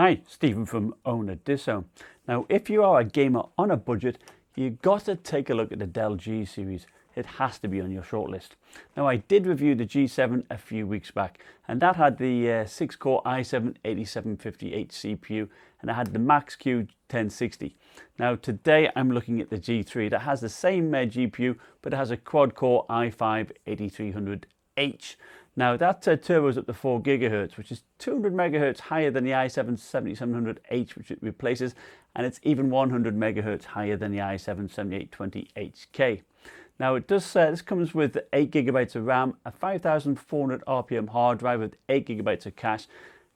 Hi, Stephen from Omen. Now, if you are a gamer on a budget, you've got to take a look at the Dell G series. It has to be on your shortlist. Now, I did review the G7 a few weeks back, and that had the 6-core i7 8750H CPU, and it had the Max-Q 1060. Now, today I'm looking at the G3 that has the same GPU, but it has a quad-core i5 8300H. Now that turbo's up to 4 GHz, which is 200 MHz higher than the i7 7700H, which it replaces, and it's even 100 MHz higher than the i7 7820HK. Now it does. This comes with 8 GB of RAM, a 5400 RPM hard drive with 8 GB of cache.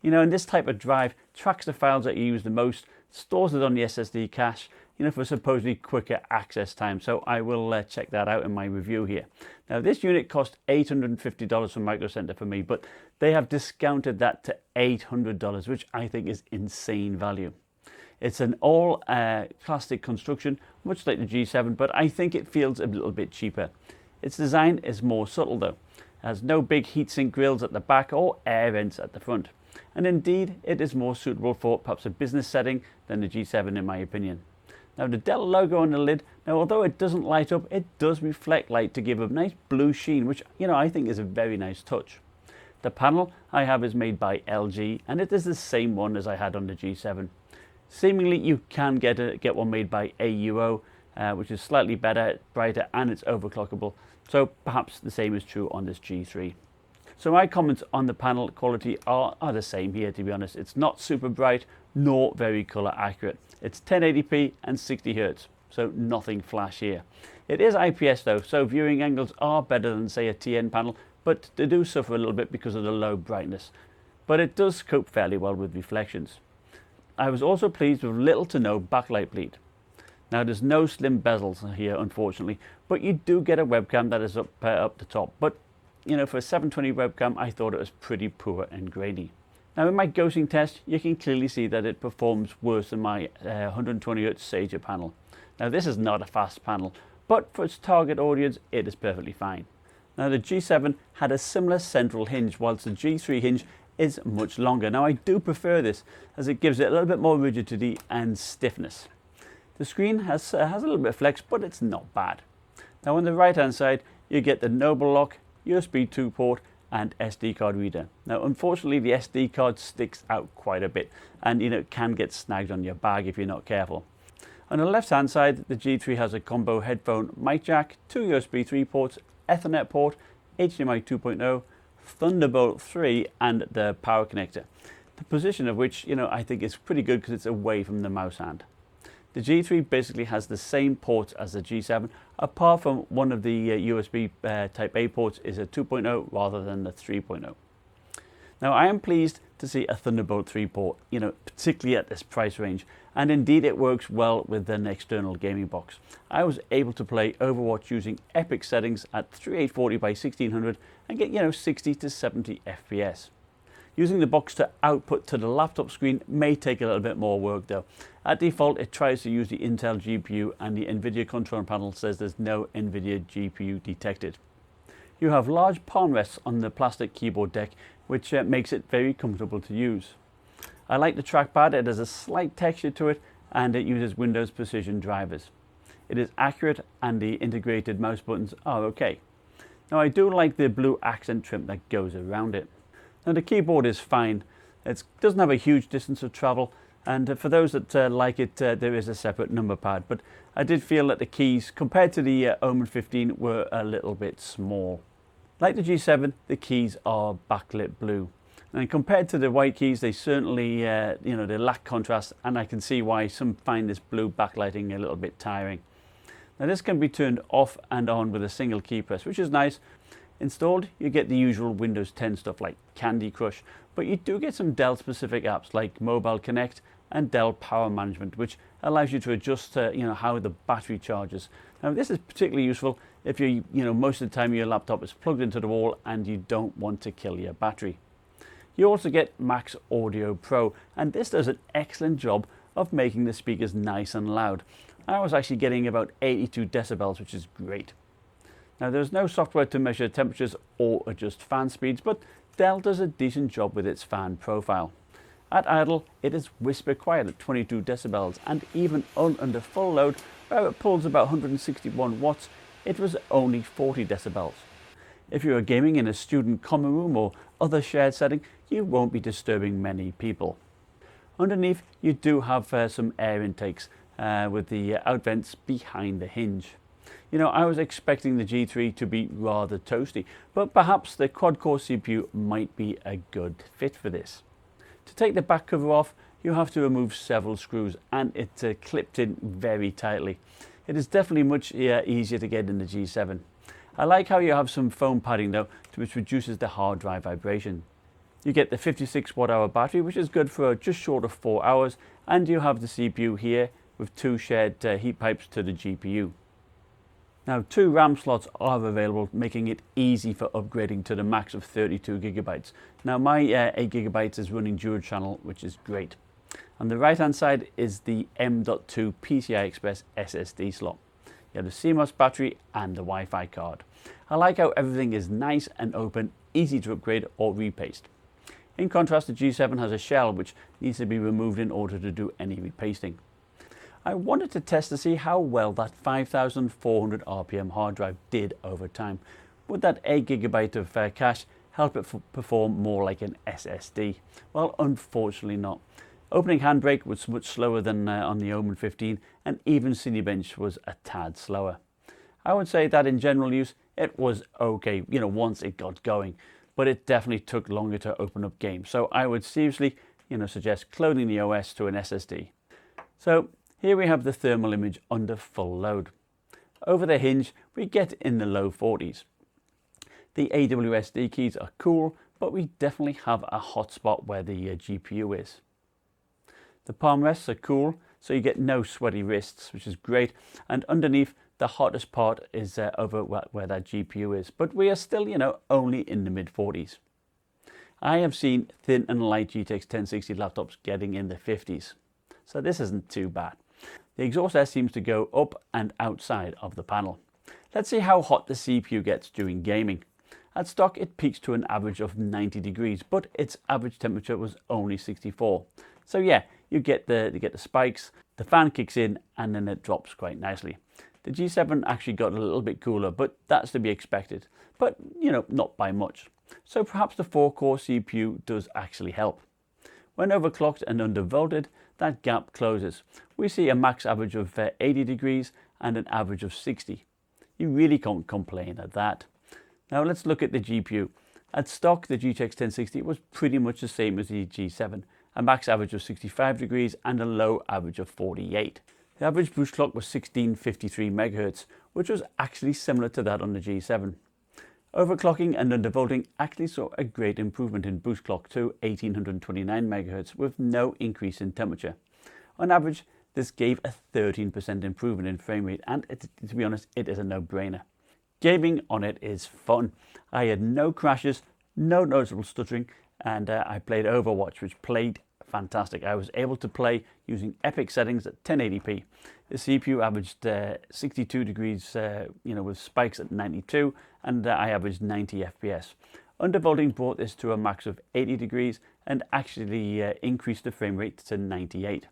You know, and this type of drive tracks the files that you use the most, stores it on the SSD cache, you know, for supposedly quicker access time. So I will check that out in my review here. Now this unit cost $850 from Micro Center for me, but they have discounted that to $800, which I think is insane value. It's an all plastic construction, much like the G7, but I think it feels a little bit cheaper. Its design is more subtle though. It has no big heatsink grills at the back or air vents at the front. And indeed, it is more suitable for perhaps a business setting than the G7 in my opinion. Now the Dell logo on the lid, now although it doesn't light up, it does reflect light to give a nice blue sheen, which, you know, I think is a very nice touch. The panel I have is made by LG, and it is the same one as I had on the G7. Seemingly you can get one made by AUO, which is slightly better, brighter, and it's overclockable. So perhaps the same is true on this G3. So my comments on the panel quality are the same here, to be honest. It's not super bright, nor very color accurate. It's 1080p and 60 Hz, so nothing flash here. It is IPS though, so viewing angles are better than say a TN panel, but they do suffer a little bit because of the low brightness. But it does cope fairly well with reflections. I was also pleased with little to no backlight bleed. Now there's no slim bezels here unfortunately, but you do get a webcam that is up the top. But you know, for a 720 webcam, I thought it was pretty poor and grainy. Now in my ghosting test, you can clearly see that it performs worse than my 120Hz Sager panel. Now this is not a fast panel, but for its target audience, it is perfectly fine. Now the G7 had a similar central hinge, whilst the G3 hinge is much longer. Now I do prefer this, as it gives it a little bit more rigidity and stiffness. The screen has a little bit of flex, but it's not bad. Now on the right hand side, you get the Noble lock, USB 2 port and SD card reader. Now unfortunately the SD card sticks out quite a bit, and you know, it can get snagged on your bag if you're not careful. On the left hand side, the G3 has a combo headphone mic jack, 2 USB 3 ports, Ethernet port, HDMI 2.0, Thunderbolt 3 and the power connector. The position of which, you know, I think is pretty good because it's away from the mouse hand. The G3 basically has the same ports as the G7, apart from one of the USB Type A ports is a 2.0 rather than the 3.0. Now I am pleased to see a Thunderbolt 3 port, you know, particularly at this price range, and indeed it works well with an external gaming box. I was able to play Overwatch using epic settings at 3840 by 1600 and get, you know, 60 to 70 FPS. Using the box to output to the laptop screen may take a little bit more work though. At default, it tries to use the Intel GPU, and the NVIDIA control panel says there's no NVIDIA GPU detected. You have large palm rests on the plastic keyboard deck, which makes it very comfortable to use. I like the trackpad. It has a slight texture to it, and it uses Windows Precision drivers. It is accurate, and the integrated mouse buttons are okay. Now I do like the blue accent trim that goes around it. Now the keyboard is fine. It doesn't have a huge distance of travel, and for those that like it, there is a separate number pad, but I did feel that the keys compared to the Omen 15 were a little bit small. Like the G7, the keys are backlit blue, and compared to the white keys, they certainly you know, they lack contrast, and I can see why some find this blue backlighting a little bit tiring. Now this can be turned off and on with a single key press, which is nice. Installed, you get the usual Windows 10 stuff like Candy Crush, but you do get some Dell specific apps like Mobile Connect and Dell Power Management, which allows you to adjust you know, how the battery charges. Now this is particularly useful if you know, most of the time your laptop is plugged into the wall and you don't want to kill your battery. You also get Max Audio Pro, and this does an excellent job of making the speakers nice and loud. I was actually getting about 82 decibels, which is great. Now there's no software to measure temperatures or adjust fan speeds, but Dell does a decent job with its fan profile. At idle, it is whisper quiet at 22 decibels, and even under full load, where it pulls about 161 watts, it was only 40 decibels. If you are gaming in a student common room or other shared setting, you won't be disturbing many people. Underneath, you do have some air intakes with the out vents behind the hinge. You know, I was expecting the G3 to be rather toasty, but perhaps the quad-core CPU might be a good fit for this. To take the back cover off, you have to remove several screws, and it's clipped in very tightly. It is definitely much easier to get in the G7. I like how you have some foam padding though, which reduces the hard drive vibration. You get the 56 watt-hour battery, which is good for just short of 4 hours, and you have the CPU here with 2 shared heat pipes to the GPU. Now, 2 RAM slots are available, making it easy for upgrading to the max of 32 gigabytes. Now, my 8 gigabytes is running dual channel, which is great. On the right hand side is the M.2 PCI Express SSD slot. You have the CMOS battery and the Wi-Fi card. I like how everything is nice and open, easy to upgrade or repaste. In contrast, the G7 has a shell which needs to be removed in order to do any repasting. I wanted to test to see how well that 5400 RPM hard drive did over time. Would that 8 gigabyte of cache help it perform more like an SSD? Well, unfortunately not. Opening handbrake was much slower than on the Omen 15, and even Cinebench was a tad slower. I would say that in general use, it was okay, you know, once it got going, but it definitely took longer to open up games. So I would seriously, suggest cloning the OS to an SSD. So here we have the thermal image under full load. Over the hinge, we get in the low 40s. The AWSD keys are cool, but we definitely have a hot spot where the GPU is. The palm rests are cool, so you get no sweaty wrists, which is great. And underneath, the hottest part is over where that GPU is. But we are still, only in the mid 40s. I have seen thin and light GTX 1060 laptops getting in the 50s. So this isn't too bad. The exhaust air seems to go up and outside of the panel. Let's see how hot the CPU gets during gaming. At stock, it peaks to an average of 90 degrees, but its average temperature was only 64. So yeah, you get the spikes, the fan kicks in, and then it drops quite nicely. The G7 actually got a little bit cooler, but that's to be expected. But, not by much. So perhaps the 4-core CPU does actually help. When overclocked and undervolted, that gap closes. We see a max average of 80 degrees and an average of 60. You really can't complain at that. Now let's look at the GPU. At stock, the GTX 1060 was pretty much the same as the G7, a max average of 65 degrees and a low average of 48. The average boost clock was 1653 MHz, which was actually similar to that on the G7. Overclocking and undervolting actually saw a great improvement in boost clock to 1829 MHz with no increase in temperature. On average, this gave a 13% improvement in frame rate, and to be honest, it is a no-brainer. Gaming on it is fun. I had no crashes, no noticeable stuttering, and I played Overwatch, which played fantastic. I was able to play using epic settings at 1080p. The CPU averaged 62 degrees, with spikes at 92, and I averaged 90 FPS. Undervolting brought this to a max of 80 degrees and actually increased the frame rate to 98.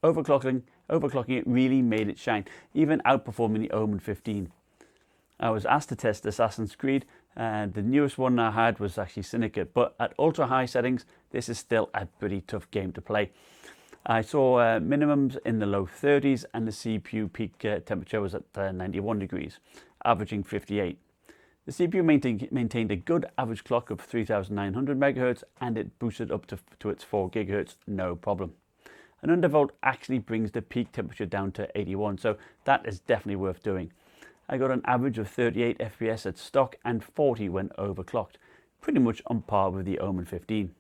Overclocking it really made it shine, even outperforming the Omen 15. I was asked to test Assassin's Creed, and the newest one I had was actually Syndicate, but at ultra high settings, this is still a pretty tough game to play. I saw minimums in the low 30s, and the CPU peak temperature was at 91 degrees, averaging 58. The CPU maintained a good average clock of 3900 MHz, and it boosted up to its 4 GHz, no problem. An undervolt actually brings the peak temperature down to 81, so that is definitely worth doing. I got an average of 38 FPS at stock and 40 when overclocked, pretty much on par with the Omen 15.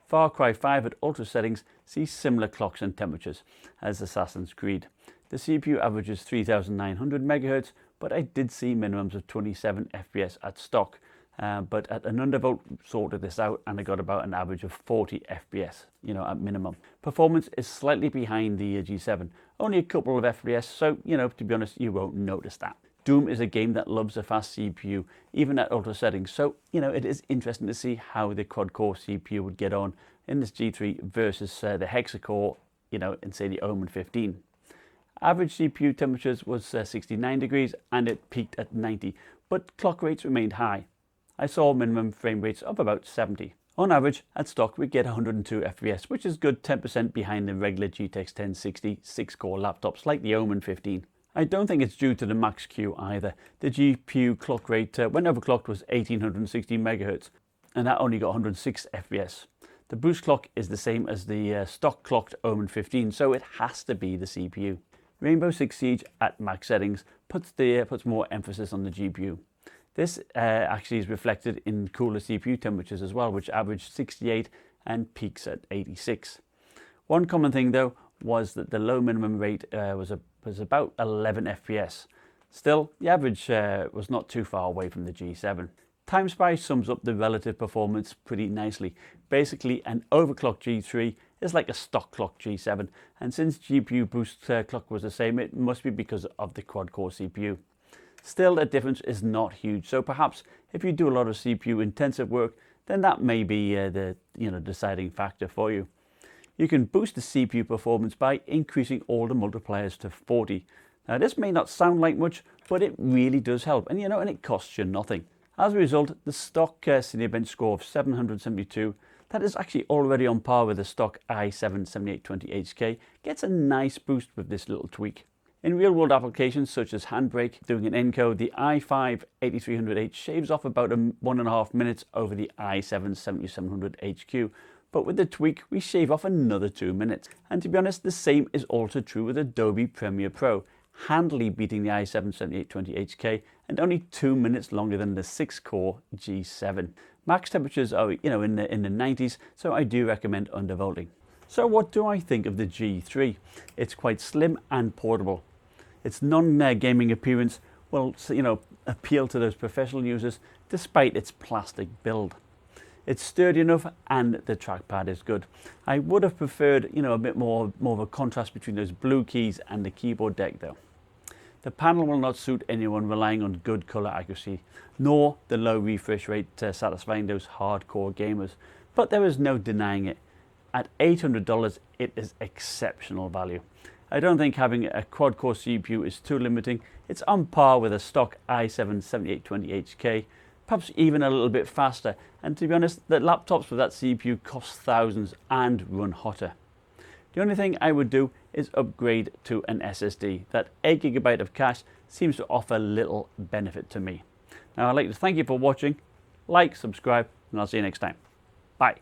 Far Cry 5 at ultra settings sees similar clocks and temperatures as Assassin's Creed. The CPU averages 3900 MHz, but I did see minimums of 27 FPS at stock, but at an undervolt sorted this out and I got about an average of 40 FPS, at minimum. Performance is slightly behind the G7, only a couple of FPS, so, to be honest, you won't notice that. Doom is a game that loves a fast CPU, even at ultra settings, so it is interesting to see how the quad-core CPU would get on in this G3 versus the hexa-core, in say the Omen 15. Average CPU temperatures was 69 degrees and it peaked at 90, but clock rates remained high. I saw minimum frame rates of about 70. On average, at stock we get 102 FPS, which is good 10% behind the regular GTX 1060 6-core laptops like the Omen 15. I don't think it's due to the max Q either. The GPU clock rate when overclocked was 1860 MHz, and that only got 106 FPS. The boost clock is the same as the stock clocked Omen 15, so it has to be the CPU. Rainbow Six Siege at max settings puts more emphasis on the GPU. This actually is reflected in cooler CPU temperatures as well, which average 68 and peaks at 86. One common thing though was that the low minimum rate was about 11 FPS. Still, the average was not too far away from the G7. TimeSpy sums up the relative performance pretty nicely. Basically, an overclocked G3 is like a stock clock G7, and since GPU boost clock was the same, it must be because of the quad-core CPU. Still, the difference is not huge, so perhaps if you do a lot of CPU intensive work, then that may be the deciding factor for you. You can boost the CPU performance by increasing all the multipliers to 40. Now this may not sound like much, but it really does help, and and it costs you nothing. As a result, the stock Cinebench score of 772, that is actually already on par with the stock i7 7820HK, gets a nice boost with this little tweak. In real-world applications such as handbrake, doing an encode, the i5 8300H shaves off about 1.5 minutes over the i7 7700HQ, but with the tweak we shave off another 2 minutes. And to be honest, the same is also true with Adobe Premiere Pro, handily beating the i7 7820HK and only 2 minutes longer than the 6-core G7. Max temperatures are in the 90s, so I do recommend undervolting. So what do I think of the G3? It's quite slim and portable. Its non-gaming appearance will appeal to those professional users despite its plastic build. It's sturdy enough and the trackpad is good. I would have preferred a bit more of a contrast between those blue keys and the keyboard deck though. The panel will not suit anyone relying on good color accuracy, nor the low refresh rate satisfying those hardcore gamers, but there is no denying it. At $800 it is exceptional value. I don't think having a quad-core CPU is too limiting. It's on par with a stock i7 7820HK, perhaps even a little bit faster, and to be honest, the laptops with that CPU cost thousands and run hotter. The only thing I would do is upgrade to an SSD. That 8GB of cache seems to offer little benefit to me. Now I'd like to thank you for watching, like, subscribe, and I'll see you next time. Bye.